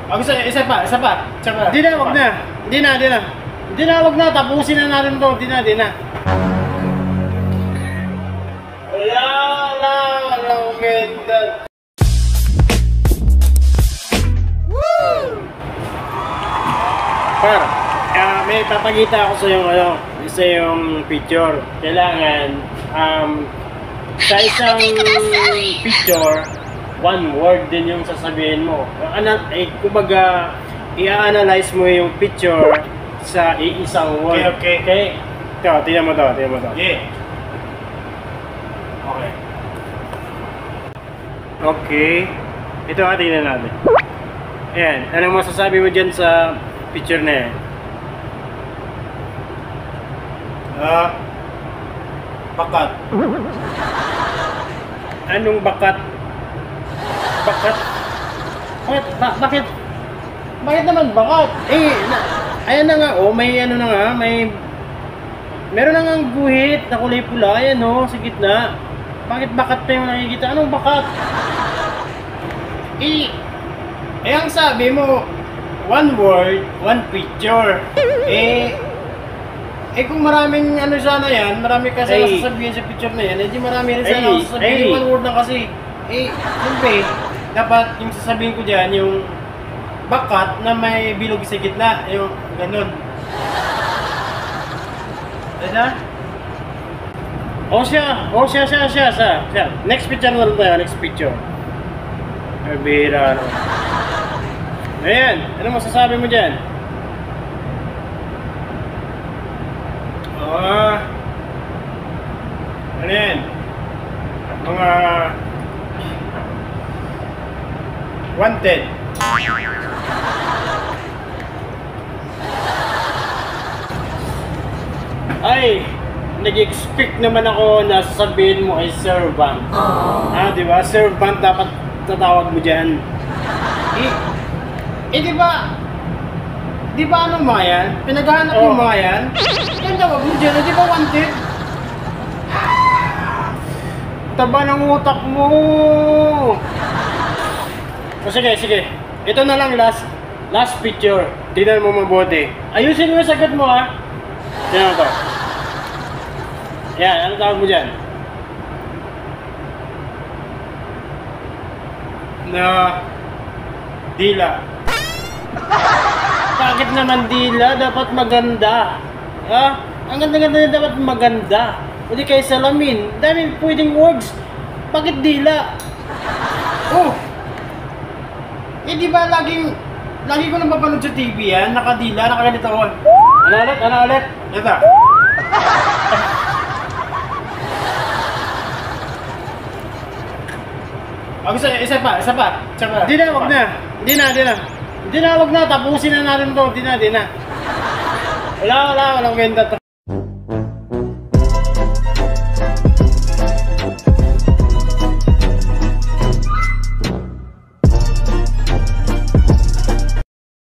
Isa pa. Di na, wag na. Di na, wag na. Tapusin na natin to. Di na. Wala, ganda. Par, may papakita ako sa yung picture. Kailangan, sa isang picture, one word din yung sasabihin mo. Kumbaga, i-analyze mo yung picture sa iisang word. Okay? Ito, tingnan mo to. Yeah. Okay. Ito nga, tingnan natin. Ayan, anong masasabi mo dyan sa picture na yan? Bakat. Anong bakat? Bakit naman bakat? Ayan na nga, may ano na nga, meron na nga guhit na kulay pula, ayan sa gitna. Bakit bakat pa yung nakikita? Anong bakat? Ang sabi mo, one word, one picture. Kung maraming sana yan, marami kasi masasabihin sa picture na yan, di marami rin sana masasabihin. One word na kasi. Siyempre, dapat yung sasabihin ko dyan, yung bakat na may bilog sa gitna, yung ganun. Diba? Siya. Next picture na lang tayo, next picture. Bihira, ano. Ayan, ano masasabi mo dyan? Ano yan? Mga wanted. Nag-expect naman ako na sasabihin mo ay servant. Di ba? Servant dapat tatawag mo dyan. Di ba ano mga yan? Pinaghahanap yung mga yan? Ang tawag mo dyan, di ba wanted? Taba ng utak mo! Sige. Ito na lang last picture. Tingnan mo mabuti. Ayusin mo yung sagot mo Tingnan mo to. Yan, ano tawag mo dyan? Dila. Bakit naman dila? Dapat maganda. Ang ganda-ganda na dapat maganda. Hindi kayo salamin. Dami pwedeng words. Bakit dila? Di ba lagi ko nang mapanood sa TV yan? Nakadila, nakaganito ako. Ano ulit? Ito. Isa pa. Di na, wag na. Di na, wag na. Tapusin na natin to. Di na. Walang ganda to.